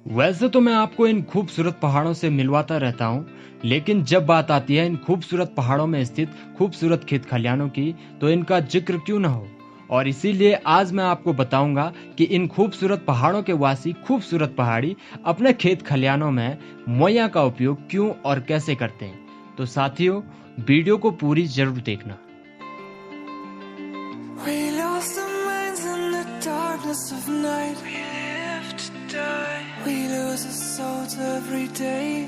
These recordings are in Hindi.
वैसे तो मैं आपको इन खूबसूरत पहाड़ों से मिलवाता रहता हूँ, लेकिन जब बात आती है इन खूबसूरत पहाड़ों में स्थित खूबसूरत खेत खलिहानों की, तो इनका जिक्र क्यों ना हो। और इसीलिए आज मैं आपको बताऊंगा कि इन खूबसूरत पहाड़ों के वासी खूबसूरत पहाड़ी अपने खेत खलिहानों में मोया का उपयोग क्यों और कैसे करते हैं। तो साथियों, वीडियो को पूरी जरूर देखना। We lost our minds in the darkness of night. We live to die. We lose our souls every day.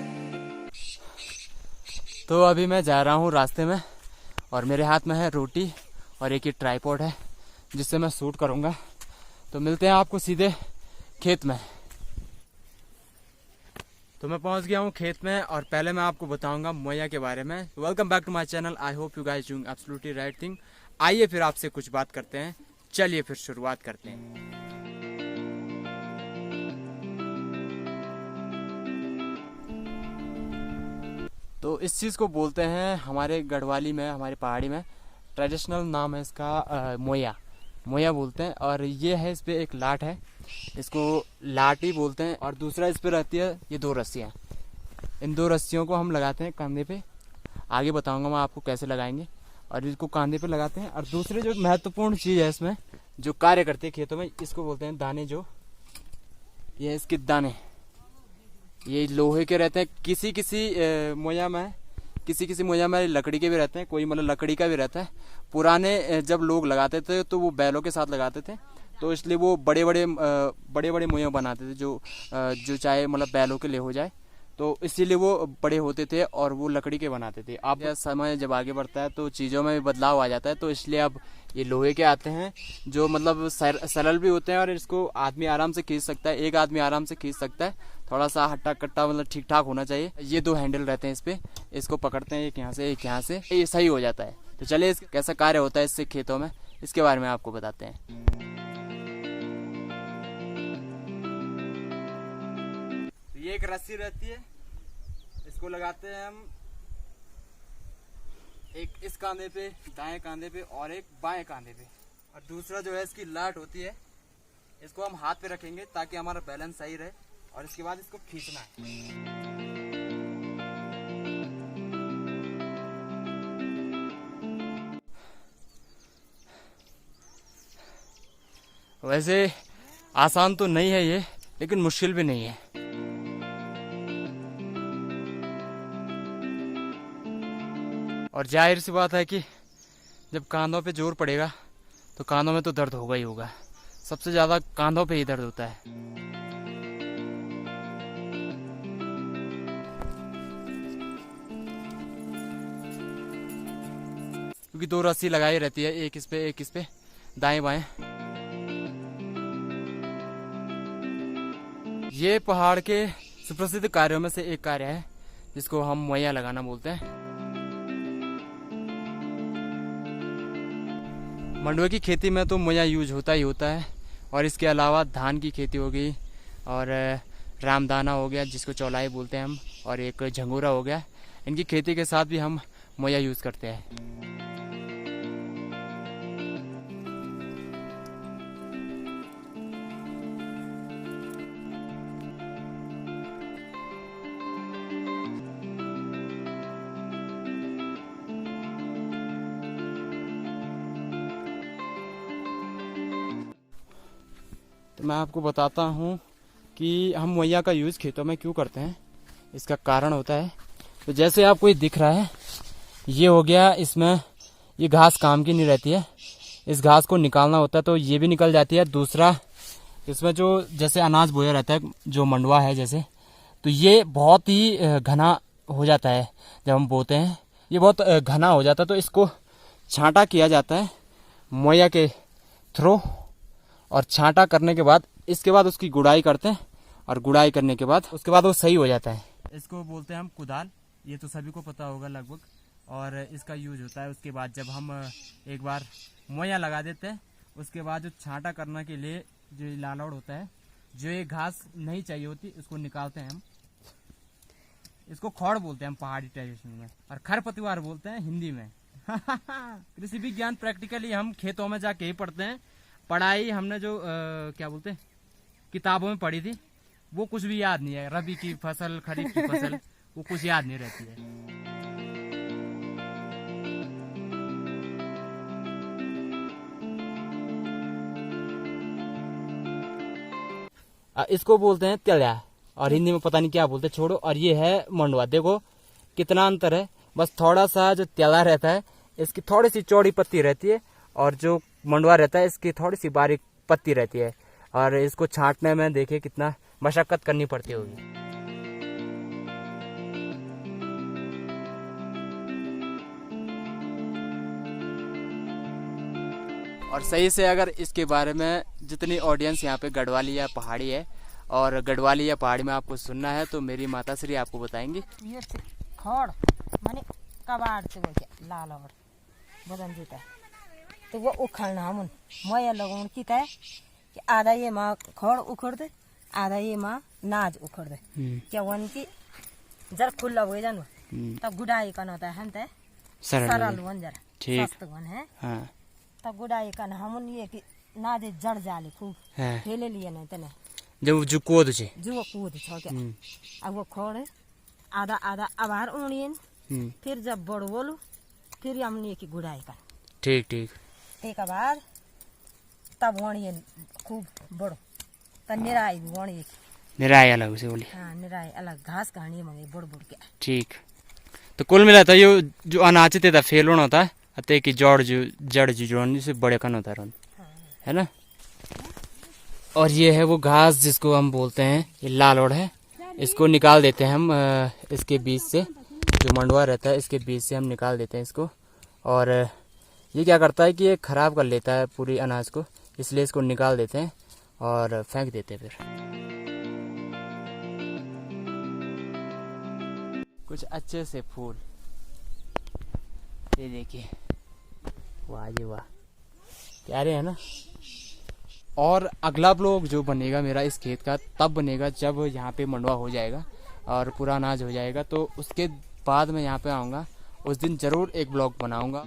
तो अभी मैं जा रहा हूँ रास्ते में और मेरे हाथ में है रोटी और एक ही ट्राइपॉड है जिससे मैं शूट करूँगा। तो मिलते हैं आपको सीधे खेत में। तो मैं पहुँच गया हूँ खेत में और पहले मैं आपको बताऊँगा मोया के बारे में। Welcome back to my channel. I hope you guys doing absolutely right thing. आइए फिर आपसे कुछ बात करते हैं। चलिए फिर शुरुआत करते हैं। तो इस चीज़ को बोलते हैं हमारे गढ़वाली में, हमारी पहाड़ी में ट्रेडिशनल नाम है इसका मोया। मोया बोलते हैं। और ये है, इस पे एक लाट है, इसको लाटी बोलते हैं। और दूसरा इस पे रहती है ये दो रस्सियाँ। इन दो रस्सियों को हम लगाते हैं कंधे पे। आगे बताऊंगा मैं आपको कैसे लगाएंगे। और इसको कंधे पे लगाते हैं। और दूसरे जो महत्वपूर्ण चीज़ है इसमें जो कार्य करते हैं खेतों में, इसको बोलते हैं दाने। जो ये इसके दाने ये लोहे के रहते हैं। किसी किसी मोया में लकड़ी के भी रहते हैं, कोई मतलब लकड़ी का भी रहता है। पुराने जब लोग लगाते थे तो वो बैलों के साथ लगाते थे, तो इसलिए वो बड़े बड़े मोया बनाते थे जो चाहे मतलब बैलों के लिए हो जाए, तो इसीलिए वो बड़े होते थे और वो लकड़ी के बनाते थे। अब यह समय जब आगे बढ़ता है तो चीज़ों में भी बदलाव आ जाता है, तो इसलिए अब ये लोहे के आते हैं जो मतलब सरल भी होते हैं और इसको आदमी आराम से खींच सकता है। एक आदमी आराम से खींच सकता है। थोड़ा सा हट्टा कट्टा मतलब ठीक ठाक होना चाहिए। ये दो हैंडल रहते हैं इस पे, इसको पकड़ते हैं एक यहाँ से एक यहाँ से, ये सही हो जाता है। तो चलिए इसका कैसा कार्य होता है इससे खेतों में, इसके बारे में आपको बताते हैं। ये एक रस्सी रहती है, इसको लगाते हैं हम एक इस कांधे पे, दाएं कांधे पे, और एक बाएं कांधे पे। और दूसरा जो है इसकी लाट होती है, इसको हम हाथ पे रखेंगे ताकि हमारा बैलेंस सही रहे। और इसके बाद इसको खींचना है। वैसे आसान तो नहीं है ये, लेकिन मुश्किल भी नहीं है। और जाहिर सी बात है कि जब कांधों पे जोर पड़ेगा तो कांधों में तो दर्द होगा ही होगा। सबसे ज़्यादा कांधों पे ही दर्द होता है। क्योंकि दो रस्सी लगाई रहती है, एक इस पे दाएं बाएं। ये पहाड़ के सुप्रसिद्ध कार्यों में से एक कार्य है जिसको हम मोया लगाना बोलते हैं। मंडुए की खेती में तो मोया यूज होता ही होता है। और इसके अलावा धान की खेती हो गई, और रामदाना हो गया जिसको चौलाई बोलते हैं हम, और एक झंगोरा हो गया। इनकी खेती के साथ भी हम मोया यूज करते हैं। तो मैं आपको बताता हूँ कि हम मोया का यूज़ खेतों में क्यों करते हैं। इसका कारण होता है, तो जैसे आपको ये दिख रहा है, ये हो गया, इसमें ये घास काम की नहीं रहती है, इस घास को निकालना होता है तो ये भी निकल जाती है। दूसरा, इसमें जो जैसे अनाज बोया रहता है, जो मंडवा है जैसे, तो ये बहुत ही घना हो जाता है। जब हम बोते हैं ये बहुत घना हो जाता है, तो इसको छांटा किया जाता है मोया के थ्रू। और छांटा करने के बाद इसके बाद उसकी गुड़ाई करते हैं, और गुड़ाई करने के बाद उसके बाद वो सही हो जाता है। इसको बोलते हैं हम कुदाल, ये तो सभी को पता होगा लगभग। और इसका यूज होता है उसके बाद जब हम एक बार मोया लगा देते हैं, उसके बाद जो छांटा करने के लिए जो लालौड़ होता है, जो ये घास नहीं चाहिए होती, उसको निकालते हैं हम। इसको खौड़ बोलते हैं हम पहाड़ी ट्रेडिशन में, और खरपतवार बोलते हैं हिंदी में। कृषि विज्ञान प्रैक्टिकली हम खेतों में जाके ही पढ़ते हैं। पढ़ाई हमने जो क्या बोलते हैं किताबों में पढ़ी थी, वो कुछ भी याद नहीं है, रबी की फसल, खरीफ की फसल, वो कुछ याद नहीं रहती है। इसको बोलते हैं त्यला, और हिंदी में पता नहीं क्या बोलते, छोड़ो। और ये है मंडवा, देखो कितना अंतर है। बस थोड़ा सा जो त्यला रहता है इसकी थोड़ी सी चौड़ी पत्ती रहती है, और जो मंडवा रहता है इसकी थोड़ी सी बारीक पत्ती रहती है। और इसको छांटने में देखिए कितना मशक्कत करनी पड़ती होगी। और सही से अगर इसके बारे में जितनी ऑडियंस यहाँ पे गढ़वाली या पहाड़ी है, और गढ़वाली या पहाड़ी में आपको सुनना है, तो मेरी माता श्री आपको बताएंगी। ये खड़ माने कबाड़ से बोलते लाल और बदन जीता है, तो वो उखड़ना हम मोया लोगों की है कि आधा ये माँ खड़ उखड़ दे, आधा ये माँ नाज उखड़ दे। क्या वन की जर खुला हुए जानो तब गुड़ाई का होता है, हम ते सरल वन जरा सस्त वन है। हाँ। तब गुड़ाई का हम ये कि नाजे जड़ जाले खूब फेले लिए नहीं तने जब जो कूद छे, जो कूद छो क्या अब वो खड़ आधा आधा आभार उड़ियन, फिर जब बड़ बोलू फिर हमने की गुड़ाई का। ठीक ठीक। एक बार तब वणियन खूब बड़ो तब निराई वणिये निराई अलग से बोली। हाँ निराई अलग घास कहानी मंगे बड़ बड़ के। ठीक। तो कुल मिला था ये जो अनाज थे फेलोन होता है, अते की जड़ जो जोड़ने से बड़े कन होता है ना। और ये है वो घास जिसको हम बोलते हैं, ये लाल ओड़ है, इसको निकाल देते हैं हम इसके बीज से, जो मंडवा रहता है इसके बीज से हम निकाल देते हैं इसको। और ये क्या करता है कि ये खराब कर लेता है पूरी अनाज को, इसलिए इसको निकाल देते हैं और फेंक देते हैं। फिर कुछ अच्छे से फूल, ये देखिए, वाह जी वाह, प्यारे है ना। और अगला ब्लॉग जो बनेगा मेरा इस खेत का तब बनेगा जब यहाँ पे मंडवा हो जाएगा और पूरा अनाज हो जाएगा, तो उसके बाद मैं यहाँ पे आऊँगा, उस दिन ज़रूर एक ब्लॉग बनाऊँगा।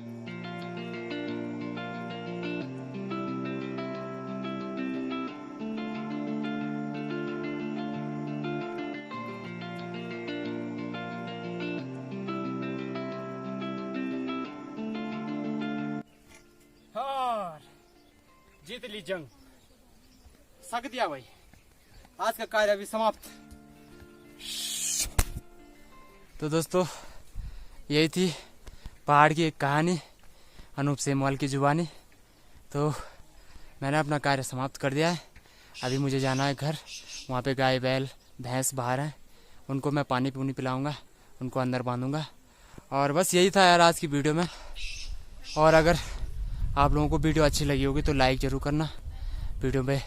जीत ली जंग, सक दिया भाई, आज का कार्य अभी समाप्त। तो दोस्तों यही थी पहाड़ की एक कहानी, अनूप सेमवाल की जुबानी। तो मैंने अपना कार्य समाप्त कर दिया है, अभी मुझे जाना है घर, वहाँ पे गाय बैल भैंस बाहर हैं, उनको मैं पानी पूनी पिलाऊंगा, उनको अंदर बांधूंगा। और बस यही था यार आज की वीडियो में। और अगर आप लोगों को वीडियो अच्छी लगी होगी तो लाइक ज़रूर करना, वीडियो में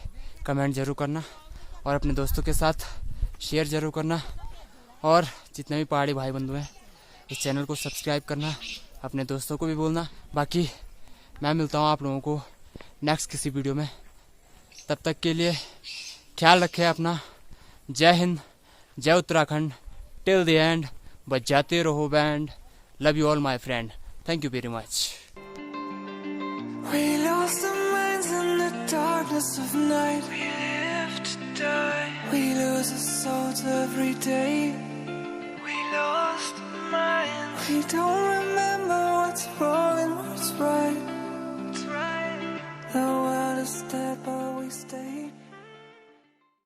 कमेंट ज़रूर करना, और अपने दोस्तों के साथ शेयर ज़रूर करना। और जितने भी पहाड़ी भाई बंधु हैं इस चैनल को सब्सक्राइब करना, अपने दोस्तों को भी बोलना। बाकी मैं मिलता हूँ आप लोगों को नेक्स्ट किसी वीडियो में, तब तक के लिए ख्याल रखें अपना। जय हिंद, जय उत्तराखंड, टिल द एंड, बजाते रहो band. Love you all my friend, thank you very much. We lost our minds in the darkness of night. We live to die. We lose our souls every day. We lost our minds. We don't remember